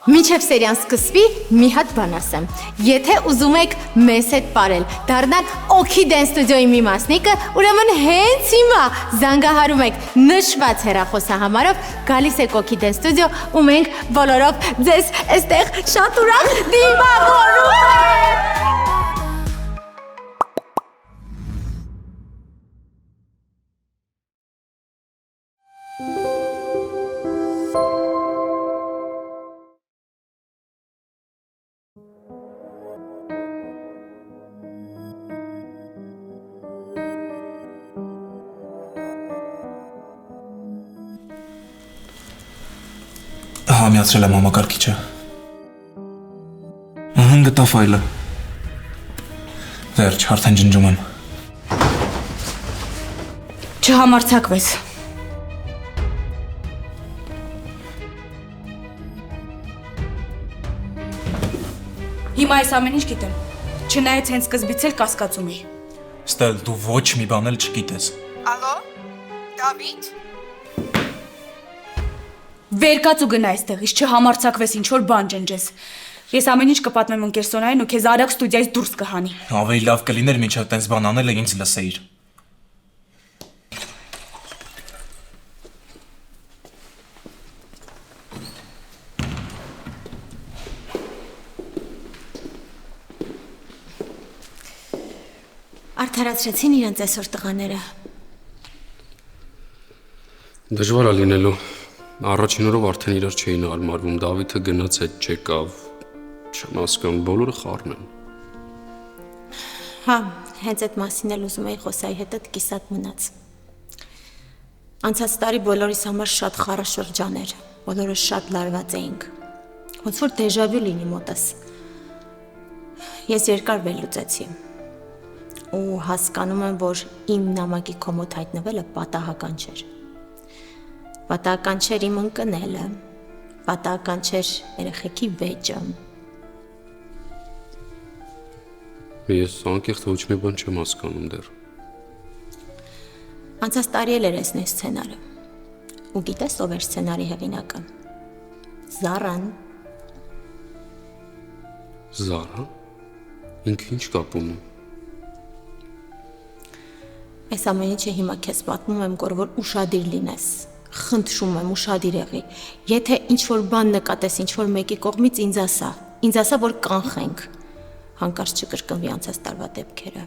Մինչև սերիան սկսվի, մի հատ բան ասեմ։ Եթե ուզում եք մեզ հետ ապրել, դառնալ Oki-Den ստուդիոյի մի մասնիկը, ուրեմն հենց հիմա զանգահարում եք նշված հեռախոսահամարով, գալիս եք Oki-Den ստուդիո, ու մենք բոլորով ձեզ այստեղ շատ ուրախ դիմավորում ենք։ Համիացրել եմ համակարգիչը։ Ահա գտա ֆայլը։ Վերջ, արդեն ջնջում եմ։ Չհամարձակվես։ Հիմա այս ամեն ինչ գիտեմ։ Չնայած հենց սկզբից էլ կասկածում էի։ Ստել, դու ոչ մի բան էլ չգիտես։ Ալո, Դավիթ։ Վեր կաց ու գնա այստեղից, չհամարձակվես ինչ-որ բան ջնջես։ Ես ամեն ինչ կպատմեմ ընկեր Սոնային ու քեզ արագ ստուդիայից դուրս կհանի։ Ավելի լավ կլիներ մինչև տենց բան անելը ինձ լսեիր։ Արդարացրեցին իրենց այսօր տղաները։ Դժվար է լինելու։ Առաջին օրով արդեն իրար չէին հարմարվում, Դավիթը գնաց հետ չեկավ, չեմ հասկանում, բոլորը խառն են։ Հա, հենց այդ մասին էլ ուզում էի խոսայի հետդ կիսատ մնաց։ Անցած տարի բոլորիս համար շատ խառը շրջան էր, բոլորը շատ լարված էինք, ոնց որ դեժավյու լինի մոտս։ Ես երկար վերլուծեցի ու հասկանում եմ, որ իմ նամակի քո մոտ հայտնվելը պատահական չէր։ Պատահական չէր իմ ընկնելը, պատահական չէր երեխեքի վեճը։ Ես անկեղծ ոչ մի բան չեմ հասկանում դեռ։ Անցած տարի էլ էր այս նույն սցենարը։ Ու գիտես ով էր սցենարի հեղինակը։ Զարան։ Զարա։ Ինքը ինչ կապ ունի։ Այս ամեն ինչը հիմա քեզ պատմում եմ, որ ուշադիր լինես։ Խնդրում եմ ուշադիր եղի։ Եթե ինչ-որ բան նկատես ինչ-որ մեկի կողմից ինձ ասա, որ կանխենք։ Հանկարծ չկրկնվի անցած տարվա դեպքերը։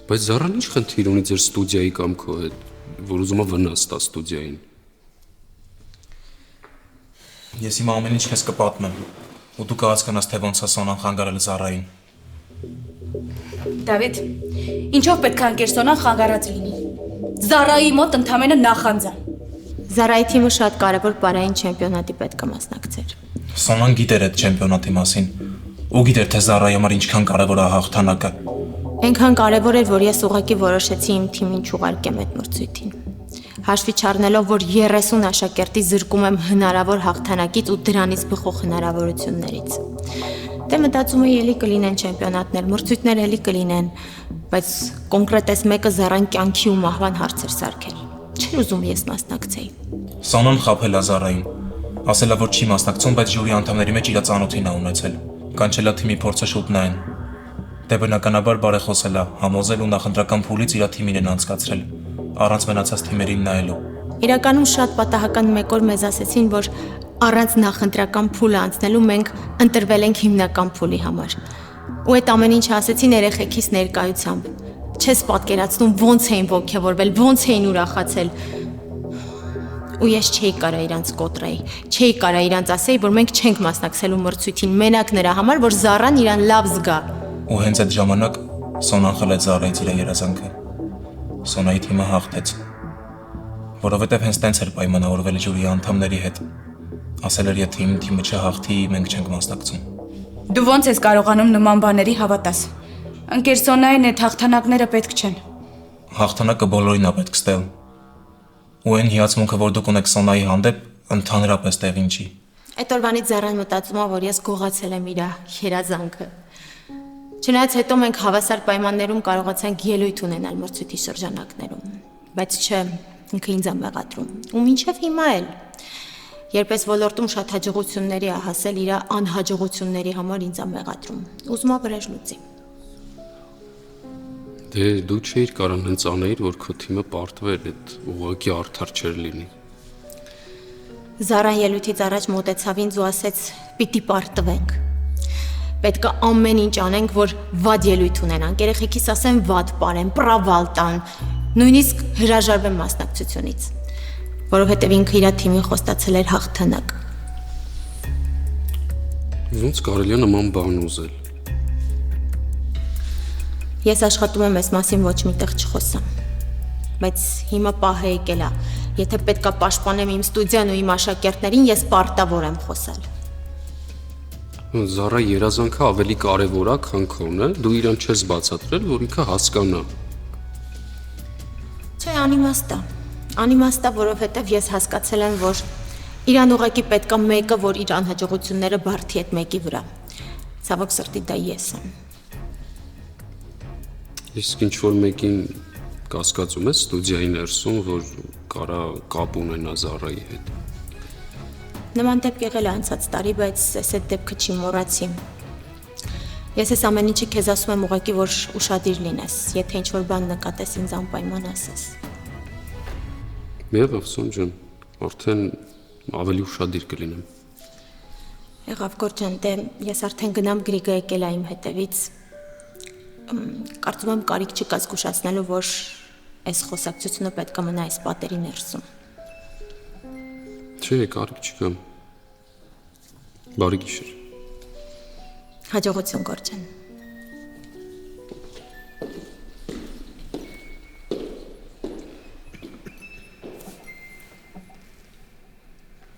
Բայց Զարան ինչ խնդիր ունի ձեր ստուդիայի կամ քո հետ, որ ուզում է վնաս տա ստուդիային։ Ես հիմա ամեն ինչ քեզ կպատմեմ, ու դու կհասկանաս, թե ոնց է Սոնան խանգարել Զարային։ Դավիթ, ինչով պետք է ընկեր Սոնան խանգարած լինի։ Զարայի մոտ ընդամենը նախանձ է։ Զարայի թիմը շատ կարևոր պարային չեմպիոնատի պետք է մասնակցեր։ Սոնան գիտեր այդ չեմպիոնատի մասին, ու գիտեր, թե Զարայի համար ինչքան կարևոր է հաղթանակը։ Այնքան կարևոր էր, որ ես ուղղակի որոշեցի իմ թիմին չուղարկեմ այդ մրցույթին։ Հաշվի չառնելով, որ 30 աշակերտի զրկում եմ հնարավոր հաղթանակից ու դրանից բխող հնարավորություններից։ Դե մտածում էի էլի կլինեն չեմպիոնատներ, մրցույթներ էլի կլինեն, բայց կոնկրետ այս մեկը Զարան կյանքի ու մահվան հարց էր սարքել։ Չէր ուզում ես մասնակցեի։ Սոնան խաբել է Զարային, ասել է, որ չի մասնակցում, բայց ժյուրի անդամների մեջ իր ծանոթին է ունեցել։ Կանչել է թիմի փորձը շուտ նայեն։ Դե բնականաբար բարեխոսել է, համոզել ու նախընտրական փուլից իր թիմին են անցկացրել, առանց մնացած թիմերին նայելու։ Իրականում շատ պատահական մեկ օր մեզ ասեցին, որ առանց նախընտրական փուլը անցնելու մենք ընտրվել ենք հիմնական փուլի համար։ Ու այդ ամեն ինչը ասեցին երեխեքիս ներկայությամբ։ Չես պատկերացնում ոնց էին ոգևորվել, ոնց էին ուրախացել։ Ու ես չէի կարա իրանց կոտրեի, չէի կարա իրանց ասեի, որ մենք չենք մասնակցելու մրցույթին, մենակ նրա համար, որ Զարան իրան լավ զգա։ Ու հենց այդ ժամանակ Սոնան խլեց Զարայից իր երազանքը։ Սոնայի թիմը հաղթեց, որովհետև հենց տենց էր պայմանավորվել ժյուրի անդամների հետ։ Ասել էր, եթե իմ թիմը չհաղթի, մենք չենք մասնակցում։ Դու ոնց ես կարողանում նման բաների հավատաս։ Ընկեր Սոնային այդ հաղթանակները պետք չեն։ Հաղթանակը բոլորին է պետք ստել։ Ու այն հիացմունքը, որ դուք ունեք Սոնայի հանդեպ, ընդհանրապես տեղին չի։ Այդ օրվանից Զարան մտածում է, որ ես գողացել եմ իր երազանքը։ Չնայած հետո մենք հավասար պայմաններում կարողացանք ելույթ ունենալ մրցույթի շրջանակներում, բայց չէ, ինքը ինձ է մեղադրում, ու մինչև հիմա էլ։ Երբ ես ոլորտում շատ հաջողությունների է հասել, իր անհաջողությունների համար ինձ է մեղադրում։ Ուզում է վրեժ լուծի։ Դե դու չէիր կարող հենց անեիր, որ քո թիմը պարտվեր, այդ ուղղակի արդար չէր լինի։ Զարան ելույթից առաջ մոտեցավ ինձ ու ասեց՝ «Պիտի պարտվենք։ Պետք է ամեն ինչ անենք, որ վատ ելույթ ունենանք, երեխեքիս ասեն վատ պարեն, պրավալ տան, նույնիսկ հրաժարվեմ մասնակցությունից, որովհետև ինքը իր թիմին խոստացել էր հաղթանակ»։ Ոնց կարելի է նման բան ուզել։ Ես աշխատում եմ այս մասին ոչ միտեղ չխոսամ, բայց հիմա պահը եկել է, եթե պետք է պաշտպանեմ իմ ստուդիան ու իմ աշակերտներին, ես պարտավոր եմ խոսալ։ Զարա երազանքը ավելի կարևոր է, քան քոնը, դու իրան չես բացատրել, որ ինքը հասկանա։ Չէ, անիմաստ է, որովհետև ես հասկացել եմ, որ իրան ուղղակի պետք է մեկը, որ իր անհաջողությունները բարդի այդ մեկի վրա։ Ցավոք սրտի դա ես եմ։ Իսկ ինչ որ մեկին կասկածում ես ստուդիայի ներսում, որ կարա կապ ունենա Զարայի հետ։ Նման դեպք եղել է անցած տարի, բայց ես այդ դեպքը չի մոռացի։ Ես այս ամեն ինչի քեզ ասում եմ ուղղակի, որ ուշադիր լինես, եթե ինչ-որ բան նկատես ինձ անպայման ասես։ Եղավ Սոնջան, արդեն ավելի ուշադիր կլինեմ։ Եղավ Գորջան, դե ես արդեն գնամ, Գրիգը եկել է իմ հետևից։ Կարծում եմ կարիք չկա զգուշացնելու, որ այս խոսակցությունը պետք է մնա այս պատերի ներսում։ Չէ, կարիք չկա։ Բարի գիշեր։ Հաջողություն Գորջան։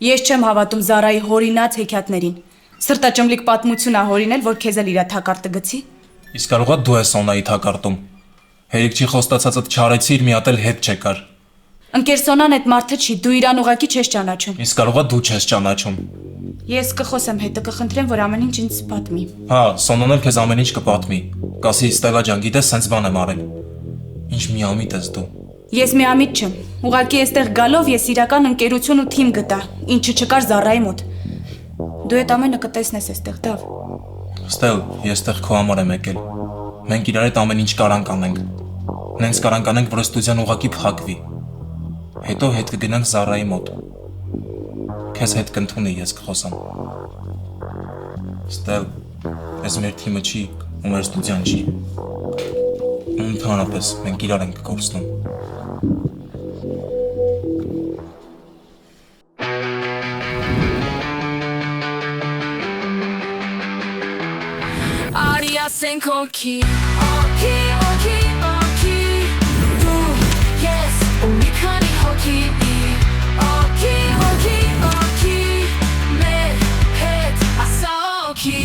Ես չեմ հավատում Զարայի հորինած հեքիաթներին։ Սրտաճմլիկ պատմություն ա հորինել, որ քեզ էլ իրա թակարդը գցի։ Իսկ կարող է դու ես Սոնայի թակարդում։ Հերիք չի խոստացածդ չարեցիր, մի հատ էլ հետ չեկար։ Ընկեր Սոնան այդ մարդը չի, դու իրան ուղակի չես ճանաչում։ Իսկ կարող է դու չես ճանաչում։ Ես կխոսեմ հետը, կխնդրեմ, որ ամեն ինչ ինձ պատմի։ Հա, Սոնան էլ քեզ ամեն ինչ կպատմի։ Կասի Ստելա ջան, գիտես, սենց բան եմ արել։ Ինչ միամիտ ես դու։ Ես միամիտ չեմ։ Ուղղակի այստեղ գալով ես իրական ընկերություն ու թիմ գտա, ինչը չկար Զարայի մոտ։ Դու այդ ամենը կտեսնես այստեղ, դավ։ Ստել, ես տեղ քո համար եմ եկել։ Մենք իրար հետ ամեն ինչ կարանք անենք։ Նենց կարանք անենք, որ ստուդիան ուղղակի փակվի։ Հետո հետ կգնանք Զարայի մոտ։ Քեզ հետ կընդունի, ես կխոսամ։ Ստել, ես մեր թիմը չի, ու մեր ստուդիան չի։ Ընդհանրապես, մենք իրար ենք կորցնում։ Sen koki, oki, du, yes, unikani hoki, oki, med, het, asaoki.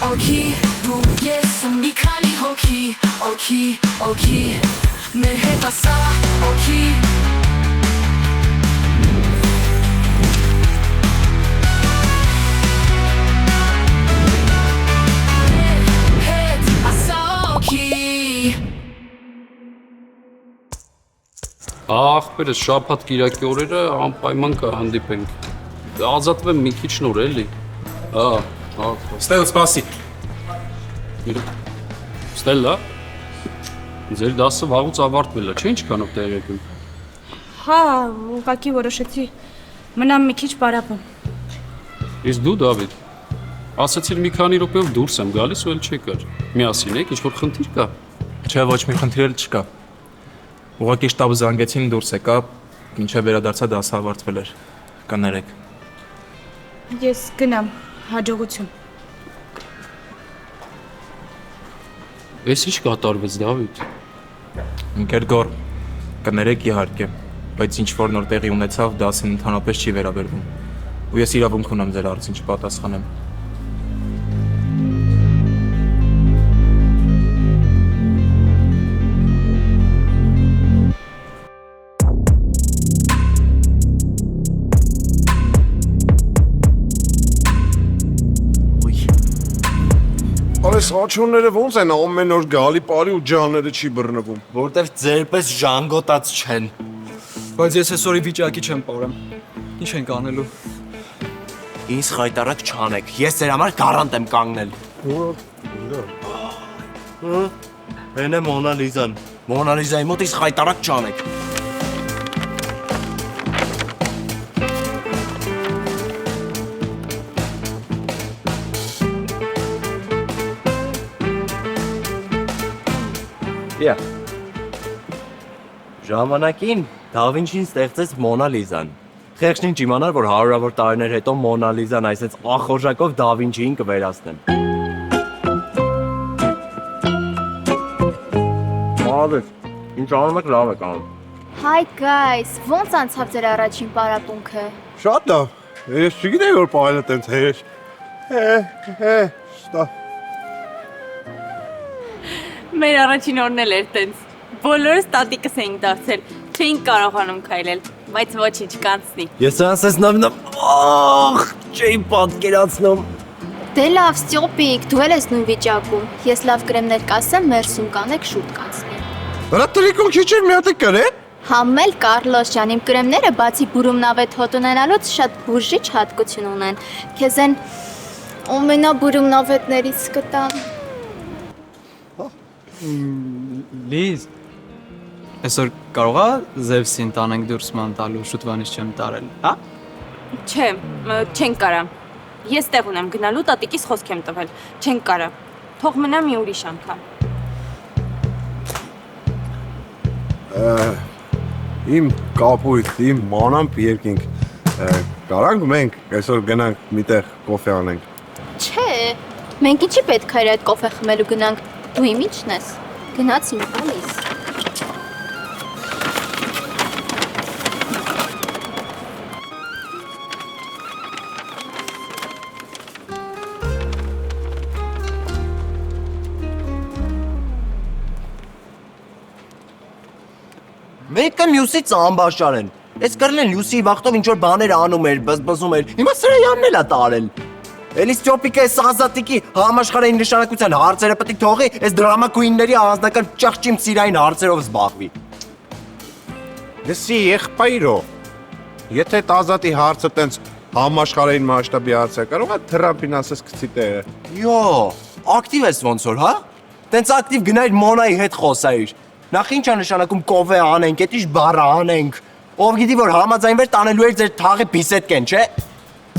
Oki, du, yes, unikani hoki, oki, me hetasa, oki. Het, asa, oki. Ախպերս շաբաթ կիրակի օրերը անպայման կհանդիպենք։ Ազատվեմ մի քիչ նոր էլի։ Ստել, սպասի։ Ստելլա։ Ձեր դասը վաղուց ավարտվել է, չէ՞ ինչքանով տեղեկում։ Հա, ուղղակի որոշեցի մնամ մի քիչ պարապում։ Իսկ դու Դավիթ, ասացիր մի քանի րոպեով դուրս եմ գալիս ու էլ չեկար։ Միասին եք, ինչ-որ խնդիր կա։ Չէ, ոչ մի խնդիր էլ չկա։ Ուղղակի շտաբը զանգեցին դուրս եկա, ինչը վերադարձա դասը ավարտվել էր։ Կներեք։ Ես գնամ, հաջողություն։ Էս ինչ կատարվեց Դավիթ։ Ինքեր գոր, կներեք իհարկե, բայց ինչ որ նոր տեղի ունեցավ, դասին ընդհանրապես չի վերաբերվում։ Ու ես իրավունք ունեմ ձեր հարցին չպատասխանեմ։ Այս աչոնները ոնց են ամեն օր գալի բարի ու ջանները չի բռնվում։ Որտեվ ձերպես ժանգոտած չեն։ Բայց ես այսօրի վիճակի չեմ պարեմ։ Ինչ ենք անելու։ Ինձ խայտարակ չանեք, ես ձեր համար գարանտ եմ կանգնել։ Հեն է Մոնա Լիզան։ Մոնա Լիզայի մոտ ինձ խայտարակ չանեք։ Ժամանակին Da Vinci-ն ստեղծեց Մոնա Լիզան։ Խեղճին չիմանար, որ հարյուրավոր տարիներ հետո Մոնա Լիզան այսպես ախորժակով Da Vinci-ին կվերացնեն։ Մալավես, ինչ անում եք լավ եք անում։ Hi guys, ոնց անցավ ձեր առաջին պարապմունքը։ Շատ լավ։ Ես չգիտեի որ պահելը տենց հեշտ։ Ստա։ Մեր առաջին օրն էլ էր տենց։ Բոլորս տատիկս էինք դարձել, չէինք կարողանում քայլել, բայց ոչինչ կանցնի։ Ես ասես չէի պատկերացնում։ Դե լավ, Ստյոպիկ, դու էլ ես նույն վիճակում։ Ես լավ կրեմներ կասեմ, մերսում կանեք շուտ կանցնի։ Դրա տրիկոն քիչ էր մի հատ կրե։ Համել Կարլոս ջան, իմ կրեմները բացի բուրումնավետ հոտ ունենալուց շատ բուժիչ հատկություն ունեն։ Քեզ են ամենաբուրումնավետներից կտամ։ Լիզ, այսօր կարողա Զևսին տանենք դուրս ման տալու, շուտվանից չեմ տարել, հա? Չէ, չենք կարա։ Ես տեղ ունեմ գնալու, տատիկիս խոսք եմ տվել, չենք կարա։ Թող մնա մի ուրիշ անգամ։ Իմ կապույտ, իմ մանամբ երկինք։ Կարանք մենք այսօր գնանք միտեղ կոֆե անենք։ Չէ, մենք ինչի պետք է այդ կոֆե խմելու գնանք։ Դու իմ ինչն ես։ Գնաց իմ տալիս։ Մեկը մյուսից ամբաշար են։ Այս կրել են լյուսի վախտով ինչ որ բաներ անում էր, բզբզում էր։ Հիմա սրայանն էլ է տարել։ Էլիս Ստյոպիկը այս ազատիկի համաշխարհային նշանակության հարցերը պետք է թողի, այս դրամա քույնների անձնական ճղճիմ սիրային հարցերով զբաղվի։ Լսի, եղբայրո։ Եթե ազատի հարցը տենց համաշխարհային մասշտաբի հարց է, կարող է Թրամփին ասես գցի տեղը։ Յո, ակտիվ ես ոնց որ, հա։ Տենց ակտիվ գնայր Մոնայի հետ խոսայիր։ Նախ ինչ է նշանակում կովե անենք, էդ ինչ բառը անենք։ Ով գիտի որ համաձայնվեր տանելու էր ձեր թաղի բիսետկեն, չէ։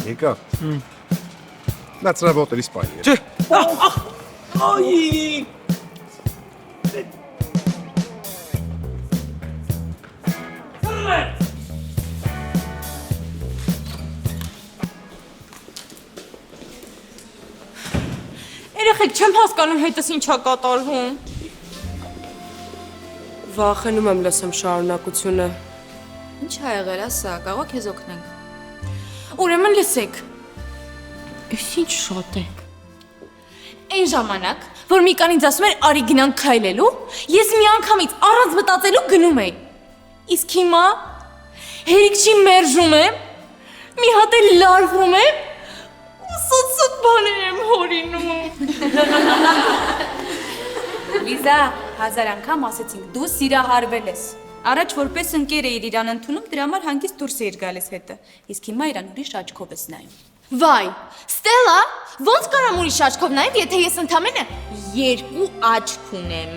Եկա։ That's работали Испания. Չէ։ Այ։ Երեխեք, չեմ հասկանում հետս ինչա կատարվում։ Վախենում եմ լսեմ շարունակությունը։ Ինչ ա եղել, ասա, կարող քեզ օգնենք։ Ուրեմն լսեք։ Էս ինչ շոտ է։ Այն ժամանակ, որ Միկանից ասում էր արի գնանք քայլելու, ես մի անգամից առանց մտածելու գնում էի։ Իսկ հիմա հերիք չի մերժում եմ, մի հատ էլ լարվում եմ, ու սուտ բաներ եմ հորինում։ Լիզա, 1000 անգամ ասեցինք, դու սիրահարվել ես։ Առաջ որպես ընկեր էիր իրան ընդունում, դրա համար հանգիստ դուրս էիր գալիս հետը։ Իսկ հիմա իրան ուրիշ աչքով ես նայում։ Վայ, Ստելա, ոնց կարամ ուրիշ աչքով նայեմ, եթե ես ընդամենը 2 աչք ունեմ։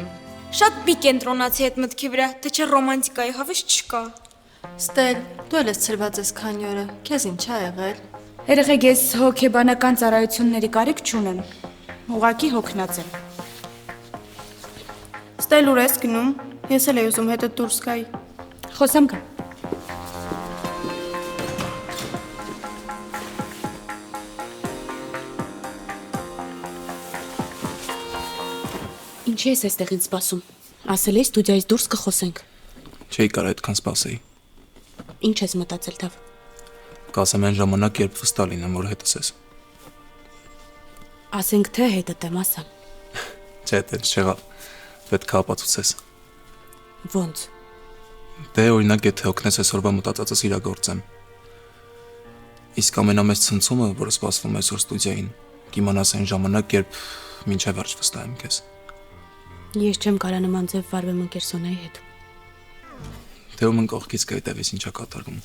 Շատ բիկենտրոնացի այդ մտքի վրա, թե չէ ռոմանտիկայի հավես չկա։ Ստել, դու էլ ես ցրված ես քանի օրը, քեզ ինչ ա եղել։ Երեխեք, ես հոգեբանական ծառայությունների կարիք չունեմ։ Ուղղակի հոգնած եմ։ Ստել ուր ես գնում, ես էլ էի ուզում հետը դուրս գայի։ Խոսեմ կա։ Ինչի ես այստեղ ինձ սպասում։ Ասել էի ստուդիայից դուրս կխոսենք։ Չէի կարող այդքան սպասեի։ Ինչ ես մտածել թավ։ Կասեմ այն ժամանակ, երբ վստահ լինեմ, որ հետս ես։ Ասենք թե հետդ եմ ասա։ Չէ, դեռ չեղավ։ Պետք է ապացուցես։ Ոնց։ Դե օրինակ, եթե օգնես այսօրվա մտածածս իրագործեմ։ Իսկ ամենամեծ ցնցումը, որը սպասվում է այսօր ստուդիային, կիմանաս այն ժամանակ, երբ մինչև վերջ վստահեմ քեզ։ Ես չեմ կարա նման ձև վարվեմ ընկեր Սոնայի հետ։ Թե ում կողքից կհետևես ինչա կատարվում։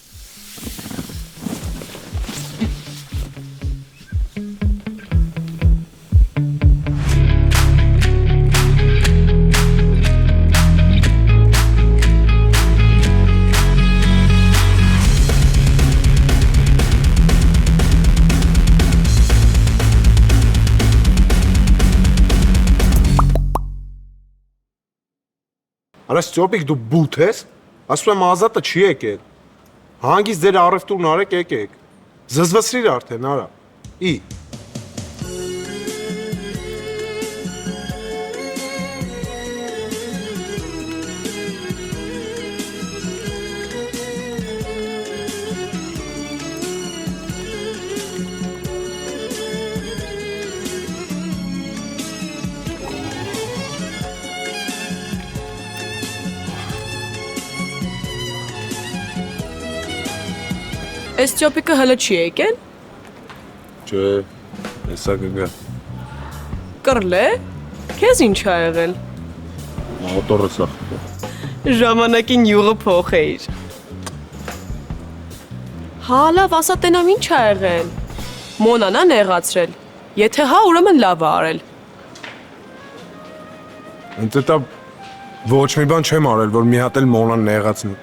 Անաս ճոպիկ դու բութ ես, ասում եմ Ազատը չի եկել։ Հանգից ձեր առևտուրն արեք եկեք։ Զզվսրիր արդեն, արա։ Ի։ Այս ճոպիկը հələ չի եկել։ Չէ, հեսա կգա։ Կռլե։ Քեզ ինչ ա եղել։ Մոտորը սա։ Ժամանակին յուղը փոխեիր։ Հա, լավ, ասա տենամ ինչ ա եղել։ Մոնան ա նեղացրել։ Եթե հա, ուրեմն լավ ա արել։ Ընտետա ոչ մի բան չեմ արել, որ մի հատ էլ Մոնան նեղացնի։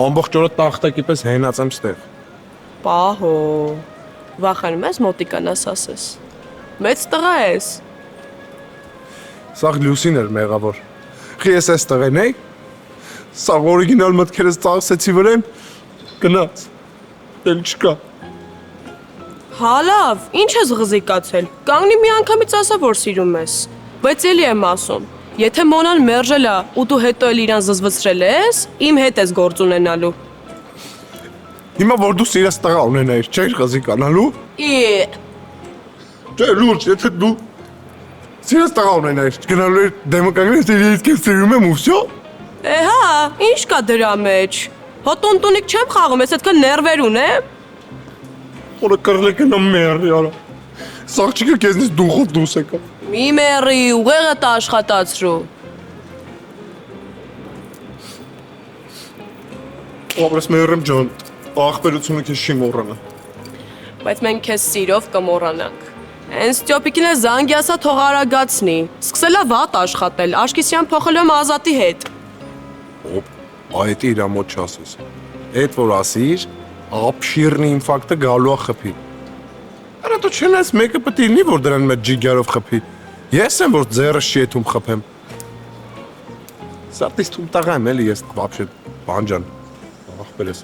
Ամբողջ օրը տախտակի պես հենած եմ ստեղ։ Պահո, վախանում ես մոտիկանաս ասես։ Մեծ տղա ես։ Սաղ Լյուսին էր մեղավոր։ Խի ես այս տղեն էի։ Սաղ օրիգինալ մտքերս ծաղսեցի վրեմ, գնաց, դել չկա։ Հա լավ, ինչ ես ղզիկացել, կանգնի մի անգամից ասա, որ սիրում ես, բայց էլի եմ ասում, եթե Մոնան մերժել ա ու դու հետո էլ իրան զզվցրել ես, իմ հետ ես գործ ունենալու։ Հիմա որ դու սիրած տղա ունենայիր, չէիր ղզիկանալու։ Չէ, լուրջ, եթե դու սիրած տղա ունենայիր, գնալու էր դեմը կանգնես իրից կեմ սիրում եմ ու վсё։ Հա, ինչ կա դրա մեջ։ Հո տունտունիկ չեմ խաղում, ես այդքան ներվեր ունեմ։ Որը կռլե կնամ մերի, արա։ Սաղջիկը քեզնից դուխով դուրս եկա։ Մի մերի, ուղեղը տա աշխատացրու։ Ապրես մերեմ ջան, աղբերությունը քեզ չի մոռանա։ Բայց մենք քեզ սիրով կմոռանանք։ Հենց Ստյոպիկին է զանգի ասա թող արագացնի։ Սկսել ա վատ աշխատել, Աշկիսյան փոխել եմ Ազատի հետ։ Ոպ, այդ իրա մոտ չասես։ Այդ որ ասիր, ապշիրնի ինֆակտը գալու է խփի։ Արա դու չնես մեկը պետք է լինի, որ դրան մեջ ջիգարով խփի։ Ես եմ որ ձեռս չի եթում խփեմ։ Սարտիս թում տղա եմ էլի ես вообще բանջան։ Ախպերես։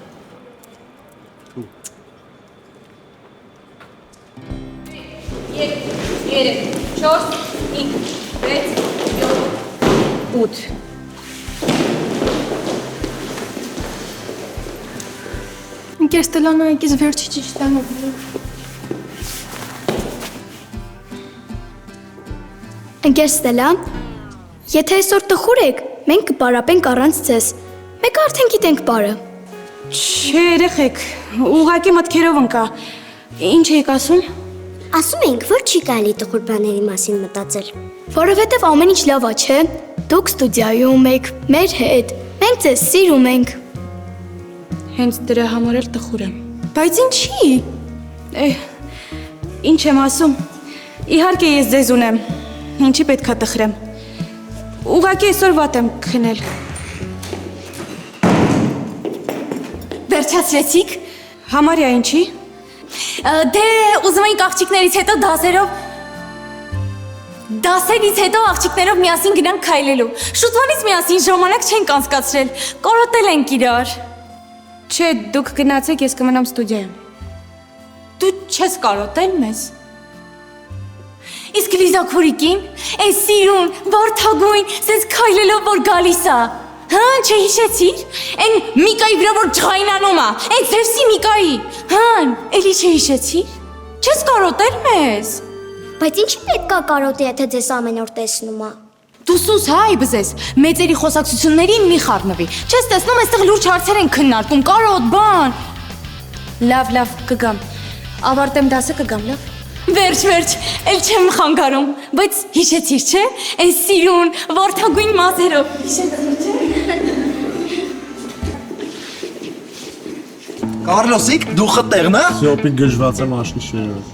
3, 4, 5, 6, 7, 8 Ընկեր Ստելանա, եկես վերջի ճիշտանը բերեմ։ Ընկեր Ստելա, եթե այսօր տխուր եք, մենք կպարապենք առանց ձեզ։ Մենք արդեն գիտենք բարը։ Չէ, երեխեք, ուղղակի մտքերով ընկա։ Ինչ եք ասում։ Ասում ենք, որ չի կարելի տխուր բաների մասին մտածել։ Որովհետև ամեն ինչ լավ է, չէ։ Դուք ստուդիայում եք, մեր հետ։ Մենք ձեզ սիրում ենք։ Հենց դրա համար էլ տխուր եմ։ Բայց ինչի։ Ինչ եմ ասում։ Իհարկե ես ձեզ ունեմ։ Ինչի պետքա տխրեմ։ Ուղղակի այսօր վատ եմ քնել։ Վերջացրեցիք։ Համարյա ինչի։ Դե ուզում էինք աղջիկներից հետո դասերից հետո աղջիկներով միասին գնանք քայլելու։ Շուտվանից միասին ժամանակ չենք անցկացրել։ Կարոտել ենք իրար։ Չէ, դուք գնացեք, ես կմնամ ստուդիայում։ Դու չես կարոտել մեզ։ Իսկ Լիզա քուրիկին, այս սիրուն, վարդագույն, սենց քայլելով որ գալիս է։ Հա, չհիշեցիր։ Այն Միկայի վրա որ ջղայնանում է, այն Զևսի Միկայի։ Հա, էլի չհիշեցիր։ Չես կարոտել մեզ։ Բայց ինչի պետքա կարոտի, եթե ձեզ ամեն օր տեսնում է։ Դու սուս հայ բզես, մեծերի խոսակցություններին մի խառնվի։ Չես տեսնում, այստեղ լուրջ հարցեր են քննարկում, կարոտ, բան։ Լավ, կգամ։ Ավարտեմ դասը կգամ, լավ։ Վերջ, էլ չեմ խանգարում, բայց հիշեցիր, չէ՞, այն սիրուն, վարդագույն մազերով։ Հիշեցիր, չէ՞։ Կարլոսիկ, դու խտեղն է։ Սյոպի գժված եմ աշնիշերով։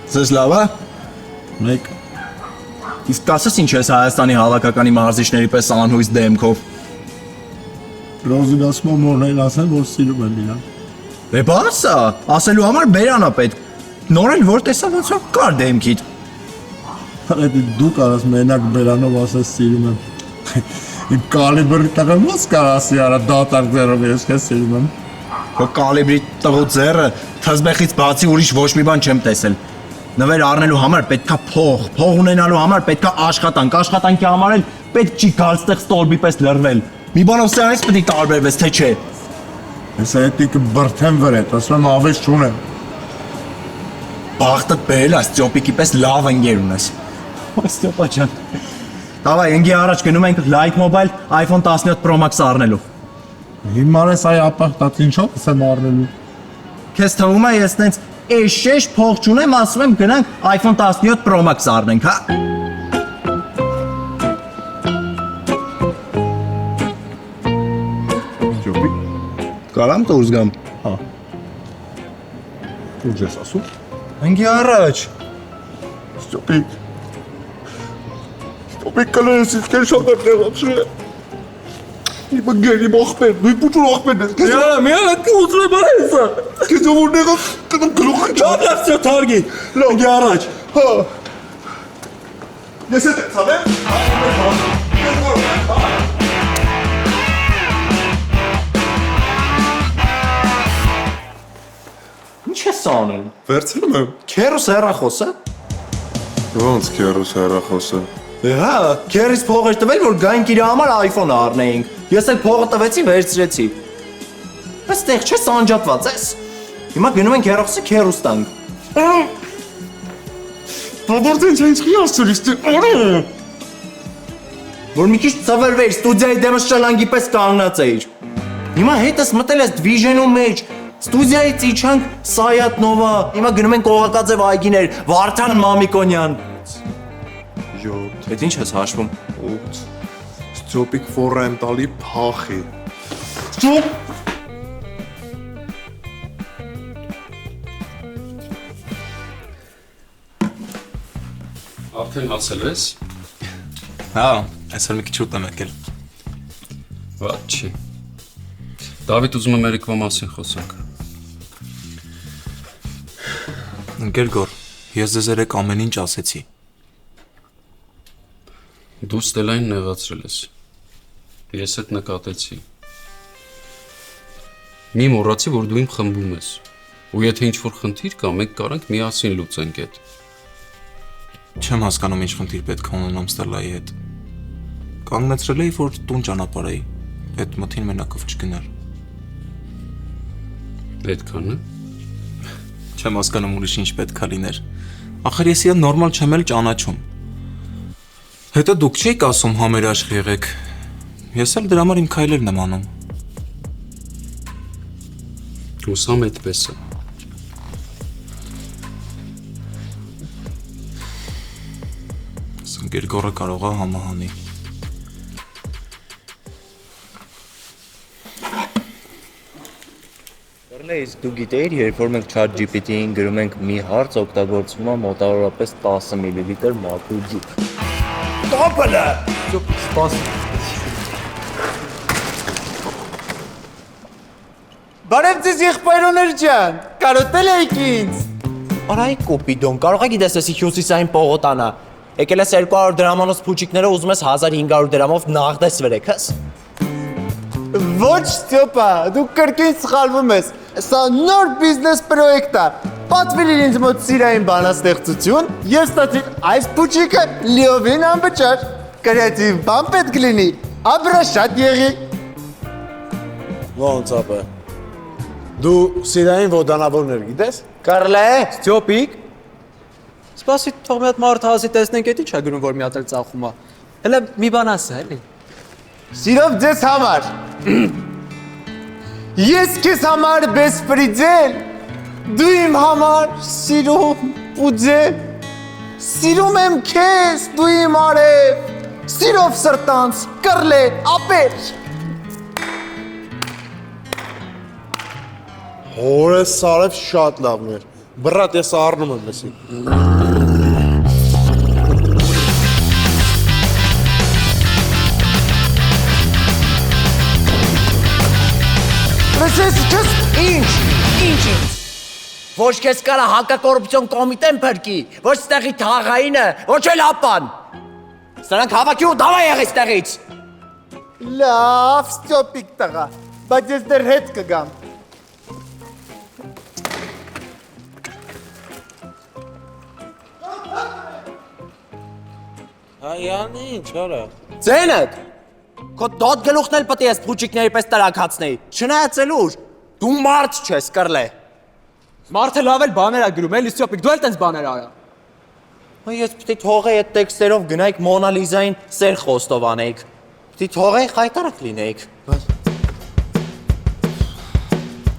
Ձեզ լավ է։ Մեկ։ Իսկ ասես ինչ ես Հայաստանի հավաքականի մարզիչների պես անհույս դեմքով։ Ռոզին ասում եմ մորնային ասեն, որ սիրում եմ իրան։ Դե բասա, ասելու համար բերանա պետք։ Նոր էլ որ տեսա ոնց որ կար դեմքիդ։ Այդ դու կարաս մենակ բերանով ասես սիրում եմ։ Իմ կալիբրի տղան ոնց կար ասի արա դատարկ ձեռով ես քեզ սիրում եմ։ Քո կալիբրի տղու ձեռը թզբեխից բացի ուրիշ ոչ մի բան չեմ տեսել։ Նվեր առնելու համար պետքա փող ունենալու համար պետքա աշխատանքի համար էլ պետք չի գալ ստեղ ստորբի պես լրվել։ Մի բանով սրանից պետք է տարբերվես, թե չէ։ Ես այդիկը բրթեմ վրետ, ասում եմ ավեջ չունեմ։ Բախտդ բերել այս Ստյոպիկի պես լավ ընկեր ունես։ Ստյոպա ջան։ Դավայ, ընկի առաջ գնում ենք Like Mobile iPhone 17 Pro Max առնելու։ Հիմա ես այ ապախտած ինչով եմ առնելու։ Քեզ թվում է ես տենց էշեշ փող չունեմ, ասում եմ գնանք iPhone 17 Pro Max առնենք, հա։ Ստյոպիկ։ Կարամ դուրս գամ։ Հա։ Ինչ ես ասում։ Ընկի առաջ։ Ստյոպիկ։ Ստյոպիկ կլես ինչ կեր շատ եմ նեղացրել։ Իմ ընկերի մոխպեր, դու պուչուր ոխպերն ես։ Միանա կուզրե բարեսա։ Քեզ ով նեղաց կդեմ գլուխը չա։ Լավ սա թարգի։ Ընկի առաջ։ Հա։ Ես հետ եմ ցավեմ։ Ինչ ես անում։ Վերցնում եմ։ Քերուս հեռախոսը։ Ոնց քերուս հեռախոսը։ Հա, քերիս փող էր տվել, որ գայինք իր համար iPhone առնեինք։ Ես էլ փողը տվեցի, վերցրեցի։ Այստեղ չես անջատված ես։ Հիմա գնում ենք հեռախոսը քերուս տանք։ Բաբորդեն չենց խի ասցրի, Որ մի քիչ ծվրվեր, ստուդիայի դեմս շալանգի պես կանգնած էիր։ Հիմա հետս մտել ես Division-ում մեջ։ Ստուդիայից իջանք Սայաթ Նովա, հիմա գնում ենք Օղակաձև այգիներ, Վարդան Մամիկոնյան։ 7 Այդ ինչ ես հաշվում։ 8 Ստյոպիկ ֆորը եմ տալի փախի։ Ստյոպ Արդեն հասել ես։ Հա, այսօր մի քիչ ուտ եմ եկել։ Ված չի։ Դավիթ ուզում եմ երեկվա մասին խոսանք։ Ընկեր Գոր, ես ձեզ երեք ամեն ինչ ասեցի։ Դու Ստելային նեղացրել ես։ Ես այդ նկատեցի։ Մի մոռացի, որ դու իմ խմբում ես։ Ու եթե ինչ-որ խնդիր կա, մենք կարանք միասին լուծենք այդ։ Չեմ հասկանում ինչ խնդիր պետք է ունենամ Ստելայի հետ։ Կանգնեցրել էի, որ տուն ճանապարհեի։ Այդ մթին մենակով չգնար։ Պետքան է։ Չեմ հասկանում ուրիշ ինչ պետքա լիներ։ Ախր ես իրան նորմալ չեմ էլ ճանաչում։ Հետո դուք չեք ասում համերաշխ եղեք։ Ես էլ դրա համար իմ քայլերն եմ անում։ Հուսամ այդպես է։ Ընկեր Գորը կարող է համահանի։ Իսկ դու գիտեիր, երբ որ մենք ChatGPT-ին գրում ենք մի հարց, օգտագործվում է մոտավորապես 10 մլ մաքուր ջուր։ Տոպլը։ Սպաս։ Բարև ձեզ եղբայրոներ ջան, կարոտել եք ինձ։ Արայ կոպիդոն, կարող եք դες էսի հյուսիսային պողոտանա։ Եկել ես 200 դրամանոց փուչիկները ուզում ես 1500 դրամով նաղդես վրեքս։ Ոչ Ստյոպա, դու կրկին սխալվում ես։ Սա նոր բիզնես պրոյեկտ է։ Պատվիր ինձ մոտ սիրային բանաստեղծություն եւ ստացիր այս փուչիկը լիովին անվճար։ Կրեատիվ բան պետք լինի, ապրա շատ եղի։ Ոնց ապա։ Դու սիրային ոդանավորներ գիտես։ Կարլե։ Ստյոպիկ։ Սպասի, թող մի հատ մարդ հազի տեսնենք, էդ ինչ է գնում, որ մի հատ էլ ծախում է։ Հələ մի բան ասա, էլի։ Սիրով ձեզ համար։ Ես քեզ համար բեսպրիձել Դու իմ համար սիրում ուձե Սիրում եմ քեզ, դու իմ արև Սիրով սրտանց, կռլե, ապեր Հորես Սարև շատ լավն էր Բրատ ես առնում եմ լսի Լսես չես ինչ Ոչ կես կարա հակակորուպցիոն կոմիտեն պրկի, ոչ ստեղի թաղայինը, ոչ էլ ապան Սրանք հավաքի ու դավա եղես տեղից Լավ, ստյոպիկ տղա, բայց ես դեր հետ կգամ Հայան ինչ, արա Ձենդ, քո դոտ գլուխն էլ պտի ես պուջիկների պես տրակացնեի, չնայացելուր, դու մարդ չես կռլե Մարդը լավ էլ բաներ ա գրում, էլի Ստյոպիկ, դու էլ տենց բաներ արա Ես պիտի թողեի այդ տեքստերով գնայիք Մոնա Լիզային սեր խոստով անեիք Պիտի թողեի խայտարակ լինեիք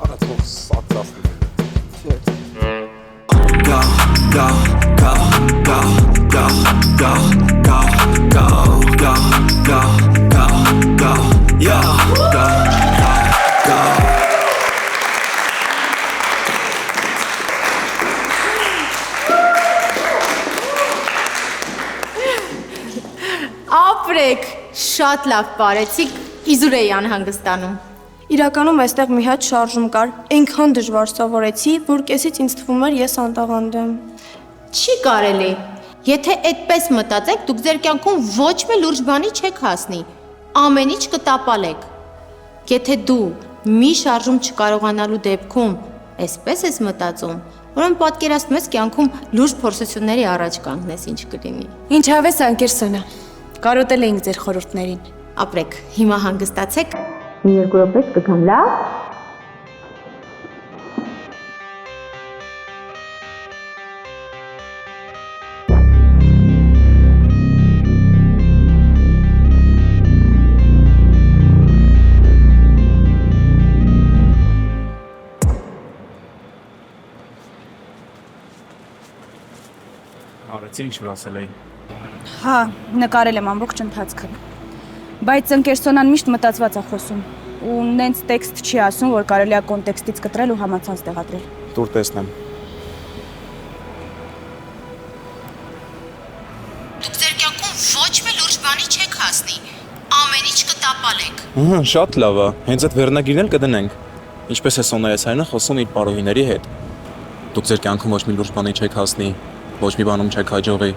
Արա թող սակրավ Go, go, go, go, go, go, go, go, go, go, go, go, yeah, go, go, go. Ապրեք, շատ լավ բարեցիք, իզուր էի անհանգստանում։ Իրականում այստեղ մի հատ շարժում կար, այնքան դժվար սովորեցի, որ կեսից ինձ թվում էր ես անտաղանդ եմ։ Չի կարելի։ Եթե այդպես մտածեք, դուք ձեր կյանքում ոչ մի լուրջ բանի չեք հասնի։ Ամեն ինչ կտապալեք։ Եթե դու մի շարժում չկարողանալու դեպքում այսպես ես մտածում, ուրեմն պատկերացնում ես կյանքում լուրջ փորձությունների առաջ կանգնես ինչ կլինի։ Ինչ հավես անկերսոնա։ Կարոտել էինք ձեր խորհուրդներին։ Ապրեք, հիմա հանգստացեք։ Մի երկու րոպե կգամ, լավ։ Արեցի ինչ որ ասել էի։ Հա, նկարել եմ ամբողջ ընթացքը։ Բայց ընկերսոնան միշտ մտածված է խոսում ու նենց տեքստ չի ասում, որ կարելի է կոնտեքստից կտրել ու համացանց տեղադրել։ Տուր տեսնեմ։ Դուք ձեր կյանքում ոչ մի լուրջ բանի չեք հասնի։ Ամեն ինչ կտապալեք։ Շատ լավ է, հենց այդ վերնագիրն էլ կդնենք։ Ինչպես է Սոնայեսյանը խոսում իր պարոհիների հետ։ Դուք ձեր կյանքում ոչ մի լուրջ բանի չեք հասնի, ոչ մի բանում չեք հաջողի։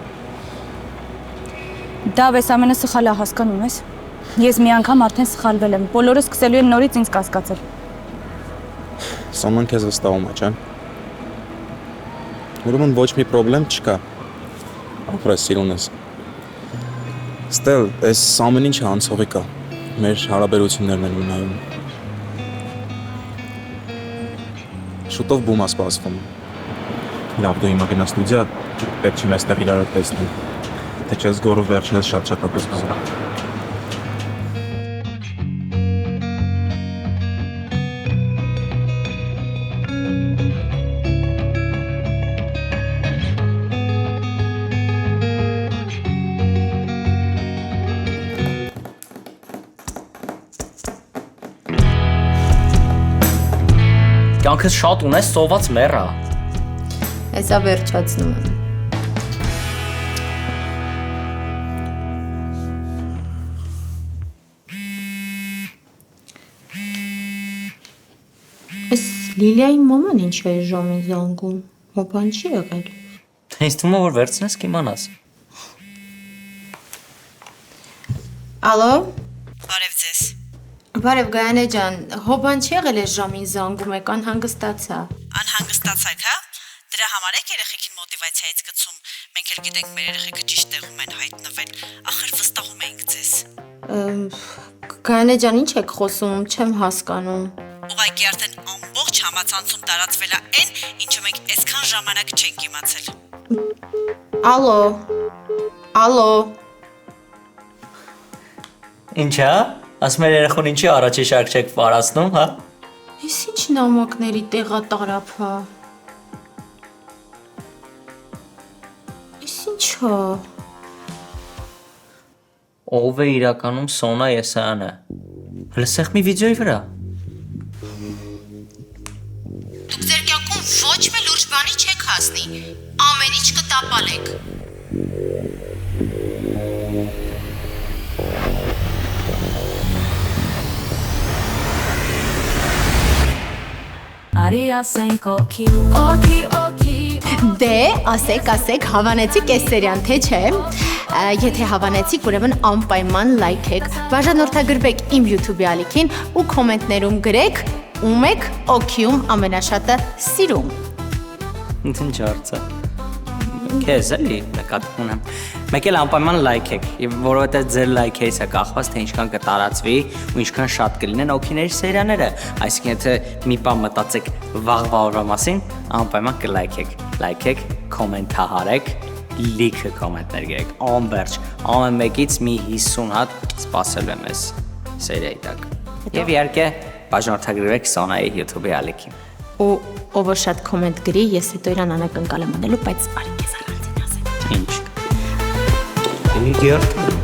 Դա վես ամենը սխալ է, հասկանում ես։ Ես մի անգամ արդեն սխալվել եմ, բոլորը սկսելու են նորից ինձ կասկածել։ Սոնան քեզ վստահում է, չէ՞։ Ուրեմն ոչ մի խնդրեմ չկա։ Ապրես սիրունես։ Ստել, այս ամեն ինչը անցողի կա։ Մեր հարաբերություններն են մնայում։ Շուտով բում է սպասվում։ Լավ, դու հիմա գնա ստուդիա, պետք չի մեզ տեղ իրար տեսնել։ Թե չես գորով վերջինս շատ ապսպասում։ Կյանքս շատ ունես սոված մեռա։ Հեսա վերջացնում եմ։ Այս Լիլիայի մաման ինչ է ժամին զանգում, հոբան չի եղել։ Ինձ թվում է, որ վերցնես կիմանաս։ Ալո։ Բարև ձեզ։ Բարև Գայանե ջան, հոբան չի եղել այս ժամին զանգում եք, անհանգստացա։ Անհանգստացաք, հա։ Դրա համար եք երեխեքին մոտիվացիայից գցում։ Մենք էլ գիտենք մեր երեխեքը ճիշտ տեղում են հայտնվել։ Ախր վստահում ենք ձեզ։ Գայանե ջան, ինչ եք խոսում, չեմ հասկանում։ Ուղղակի արդեն ամբողջ համացանցում տարածվել է այն, ինչը մենք այսքան ժամանակ չենք իմացել։ Ալո։ Ալո։ Ինչա՞, ասում էր երեխուն ինչի առաջի շարք չեք պարացնում, հա։ Ես ինչ նամակների տեղատարափ է։ Ինչո՞։ Ով է իրականում Սոնա Եսայանը։ Լսեք մի վիդեոյի վրա։ Դուք ձեր կյանքում ոչ մի լուրջ բանի չեք հասնի։ Ամեն ինչ կտապալեք։ Արի ասենք օքի Դե, ասեք, հավանեցիք այս սերիան, թե չէ։ Եթե հավանեցիք, ուրեմն անպայման լայքեք, բաժանորդագրվեք իմ YouTube-ի ալիքին ու կոմենտներում գրեք ում եք օքիում ամենաշատը սիրում։ Ինչ հարցը։ Քեզ էլի նկատի ունեմ։ Մեկ էլ անպայման լայքեք, եւ որովհետեւ ձեր լայքերից է կախված, թե ինչքան կտարածվի ու ինչքան շատ կլինեն օքիների սերիաները։ Այսինքն եթե մի բան մտածեք վաղվա օրվա մասին, անպայման կլայքեք, կոմենտահարեք, լիքը կոմենտներ գրեք, անverջ, ամեն մեկից մի 50 հատ սպասելու եմ այս սերիայի տակ։ Եվ իհարկե բաժանորդագրվեք Սոնայի YouTube-ի ալիքին։ Ու ով շատ կոմենտ գրի, ես հետո իրան անակնկալ եմ անելու, բայց արի քեզ առանձին ասեմ։ Ինչ։ Ինգերտ